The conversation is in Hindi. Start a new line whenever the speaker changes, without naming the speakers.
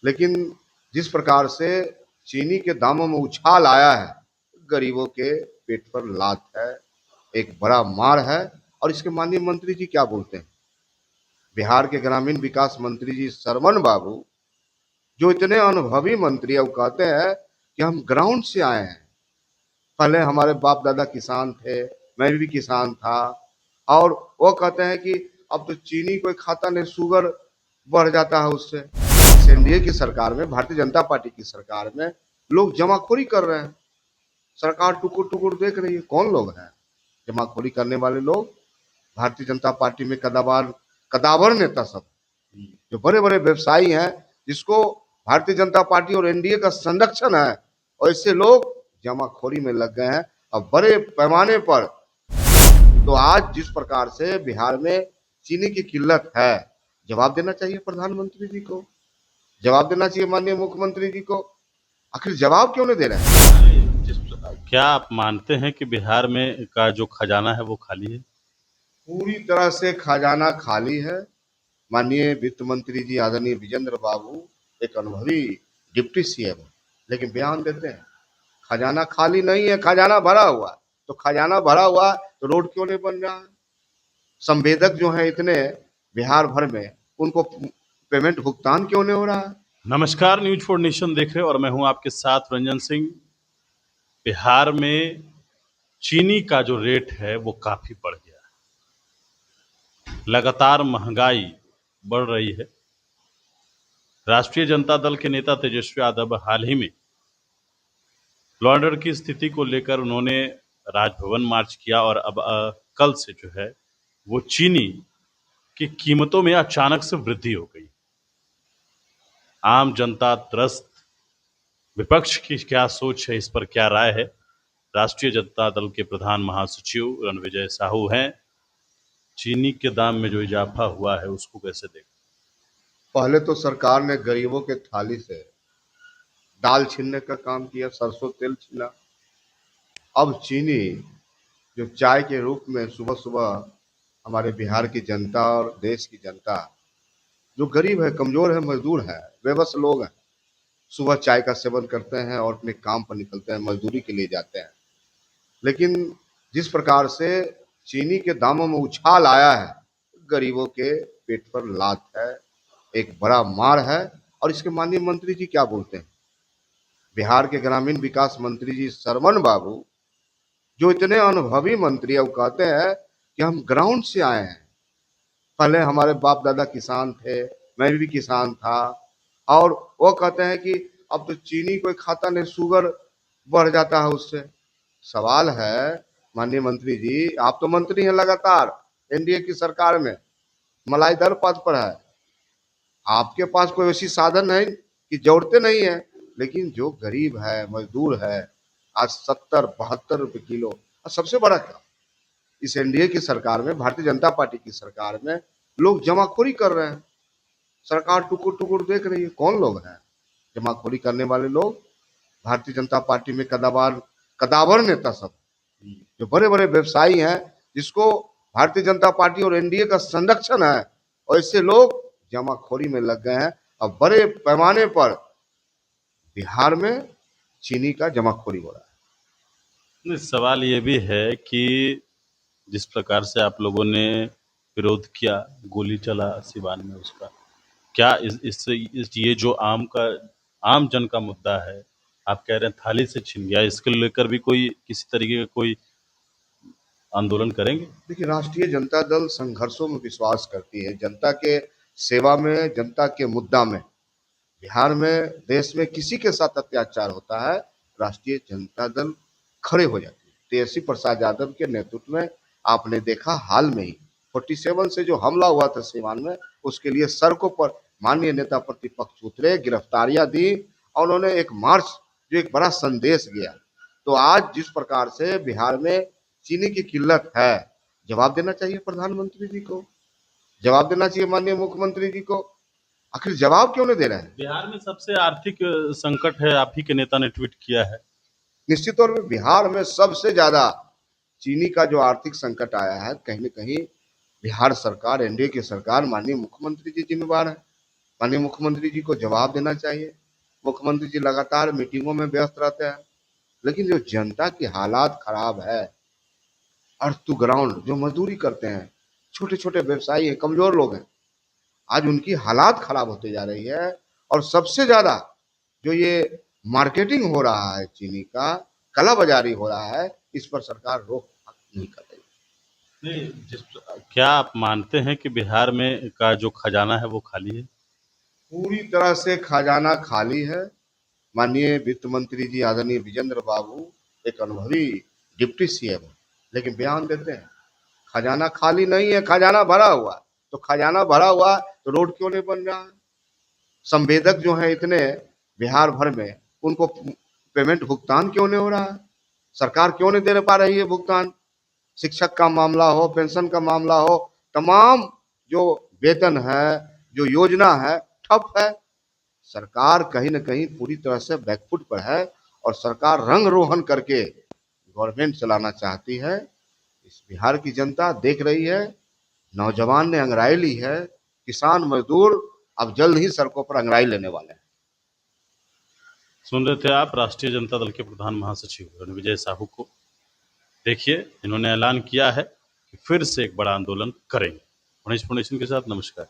लेकिन जिस प्रकार से चीनी के दामों में उछाल आया है, गरीबों के पेट पर लात है, एक बड़ा मार है। और इसके माननीय मंत्री जी क्या बोलते हैं, बिहार के ग्रामीण विकास मंत्री जी सरमन बाबू, जो इतने अनुभवी मंत्री है, वो कहते हैं कि हम ग्राउंड से आए हैं। पहले हमारे बाप दादा किसान थे, मैं भी किसान था, और वो कहते हैं कि अब तो चीनी कोई खाता नहीं, शुगर बढ़ जाता है उससे। इस एनडीए की सरकार में, भारतीय जनता पार्टी की सरकार में लोग जमाखोरी कर रहे हैं। सरकार टुकुर टुकुर देख रही है। कौन लोग हैं जमाखोरी करने वाले लोग? भारतीय जनता पार्टी में कदावर नेता सब, जो बड़े बड़े व्यवसायी हैं, जिसको भारतीय जनता पार्टी और एनडीए का संरक्षण है, और ऐसे लोग जमाखोरी में लग गए हैं अब बड़े पैमाने पर। तो आज जिस प्रकार से बिहार में चीनी की किल्लत है, जवाब देना चाहिए प्रधानमंत्री जी को, जवाब देना चाहिए माननीय मुख्यमंत्री जी को। आखिर जवाब क्यों नहीं दे रहे हैं?
क्या आप मानते हैं कि बिहार में का जो खजाना है वो खाली है?
पूरी तरह से खजाना खाली है। माननीय वित्त मंत्री जी आदरणीय विजेंद्र बाबू एक अनुभवी डिप्टी सीएम है, लेकिन बयान देते हैं खजाना खाली नहीं है, खजाना भरा हुआ। तो खजाना भरा हुआ तो रोड क्यों नहीं बन रहा है? संवेदक जो है इतने बिहार भर में, उनको पेमेंट भुगतान क्यों नहीं हो रहा है?
नमस्कार, न्यूज फॉर नेशन देख रहे हो और मैं हूं आपके साथ रंजन सिंह। बिहार में चीनी का जो रेट है वो काफी बढ़ गया है। लगातार महंगाई बढ़ रही है। राष्ट्रीय जनता दल के नेता तेजस्वी यादव हाल ही में लॉ एंड ऑर्डर की स्थिति को लेकर उन्होंने राजभवन मार्च किया और अब कल से जो है वो चीनी की कीमतों में अचानक से वृद्धि हो गई। आम जनता त्रस्त, विपक्ष की क्या सोच है, इस पर क्या राय है? राष्ट्रीय जनता दल के प्रधान महासचिव रणविजय साहू हैं। चीनी के दाम में जो इजाफा हुआ है उसको कैसे देखें?
पहले तो सरकार ने गरीबों के थाली से दाल छीनने का काम किया, सरसों तेल छीना। अब चीनी जो चाय के रूप में सुबह सुबह हमारे बिहार की जनता और देश की जनता, जो गरीब है, कमजोर है, मजदूर है, बेबस लोग हैं, सुबह चाय का सेवन करते हैं और अपने काम पर निकलते हैं, मजदूरी के लिए जाते हैं। लेकिन जिस प्रकार से चीनी के दामों में उछाल आया है, गरीबों के पेट पर लात है, एक बड़ा मार है। और इसके माननीय मंत्री जी क्या बोलते हैं, बिहार के ग्रामीण विकास मंत्री जी सरमन बाबू, जो इतने अनुभवी मंत्री है, वो कहते हैं कि हम ग्राउंड से आए हैं। पहले हमारे बाप दादा किसान थे, मैं भी किसान था, और वो कहते हैं कि अब तो चीनी कोई खाता नहीं, शुगर बढ़ जाता है उससे। सवाल है माननीय मंत्री जी, आप तो मंत्री हैं लगातार एनडीए की सरकार में, मलाई दर पद पर है, आपके पास कोई ऐसी साधन है कि जरूरतें नहीं है। लेकिन जो गरीब है, मजदूर है, आज 70-72 रुपए किलो। और सबसे बड़ा क्या, इस एनडीए की सरकार में, भारतीय जनता पार्टी की सरकार में लोग जमाखोरी कर रहे हैं। सरकार टुकुर टुकुर देख रही है। कौन लोग हैं जमाखोरी करने वाले लोग? भारतीय जनता पार्टी में कदावर नेता सब, जो बड़े बड़े व्यवसायी हैं, जिसको भारतीय जनता पार्टी और एनडीए का संरक्षण है, और ऐसे लोग जमाखोरी में लग गए हैं अब बड़े पैमाने पर। बिहार में चीनी का जमाखोरी हो रहा है।
नहीं, सवाल ये भी है कि जिस प्रकार से आप लोगों ने विरोध किया, गोली चला सिवान में, उसका क्या ये जो आम जन का मुद्दा है, आप कह रहे हैं थाली से छिन गया, इसको लेकर भी कोई किसी तरीके का कोई आंदोलन करेंगे?
देखिए, राष्ट्रीय जनता दल संघर्षों में विश्वास करती है, जनता के सेवा में, जनता के मुद्दा में। बिहार में, देश में किसी के साथ अत्याचार होता है, राष्ट्रीय जनता दल खड़े हो जाती है। तेजस्वी प्रसाद यादव के नेतृत्व में आपने देखा हाल में ही 47 से जो हमला हुआ था सीवान में, उसके लिए सड़कों पर माननीय नेता प्रतिपक्ष उतरे, गिरफ्तारियां दी, और उन्होंने एक मार्च, जो एक बड़ा संदेश गया। तो आज जिस प्रकार से बिहार में चीनी की किल्लत है, जवाब देना चाहिए प्रधानमंत्री जी को, जवाब देना चाहिए माननीय मुख्यमंत्री जी को। आखिर जवाब क्यों नहीं दे रहे हैं?
बिहार में सबसे आर्थिक संकट है, आप ही के नेता ने ट्वीट किया है।
निश्चित तौर पे बिहार में सबसे ज्यादा चीनी का जो आर्थिक संकट आया है, कहीं न कहीं बिहार सरकार, एनडीए की सरकार, माननीय मुख्यमंत्री जी जिम्मेवार है। माननीय मुख्यमंत्री जी को जवाब देना चाहिए। मुख्यमंत्री जी लगातार मीटिंगों में व्यस्त रहते हैं, लेकिन जो जनता की हालात खराब है, अर्थ टू ग्राउंड जो मजदूरी करते हैं, छोटे छोटे व्यवसायी हैं, कमजोर लोग हैं, आज उनकी हालात खराब होते जा रही है। और सबसे ज्यादा जो ये मार्केटिंग हो रहा है चीनी का, कालाबाजारी हो रहा है, इस पर सरकार रोक नहीं कर रही।
नहीं, क्या आप मानते हैं कि बिहार में का जो खजाना है वो खाली है?
पूरी तरह से खजाना खाली है। माननीय वित्त मंत्री जी आदरणीय विजेंद्र बाबू एक अनुभवी डिप्टी सीएम है, लेकिन बयान देते हैं खजाना खाली नहीं है, खजाना भरा हुआ है। तो खजाना भरा हुआ है तो रोड क्यों नहीं बन रहा है? संवेदक जो है इतने बिहार भर में, उनको पेमेंट भुगतान क्यों नहीं हो रहा है? सरकार क्यों नहीं दे पा रही है भुगतान? शिक्षक का मामला हो, पेंशन का मामला हो, तमाम जो वेतन है, जो योजना है, ठप है। सरकार कहीं न कहीं पूरी तरह से बैकफुट पर है और सरकार रंग रोहन करके गवर्नमेंट चलाना चाहती है। इस बिहार की जनता देख रही है, नौजवान ने अंगड़ाई ली है, किसान मजदूर अब जल्द ही सड़कों पर अंगड़ाई लेने वाले हैं।
सुन रहे थे आप राष्ट्रीय जनता दल के प्रधान महासचिव रणविजय साहू को। देखिए, इन्होंने ऐलान किया है कि फिर से एक बड़ा आंदोलन करेंगे। गणेश फाउंडेशन के साथ नमस्कार।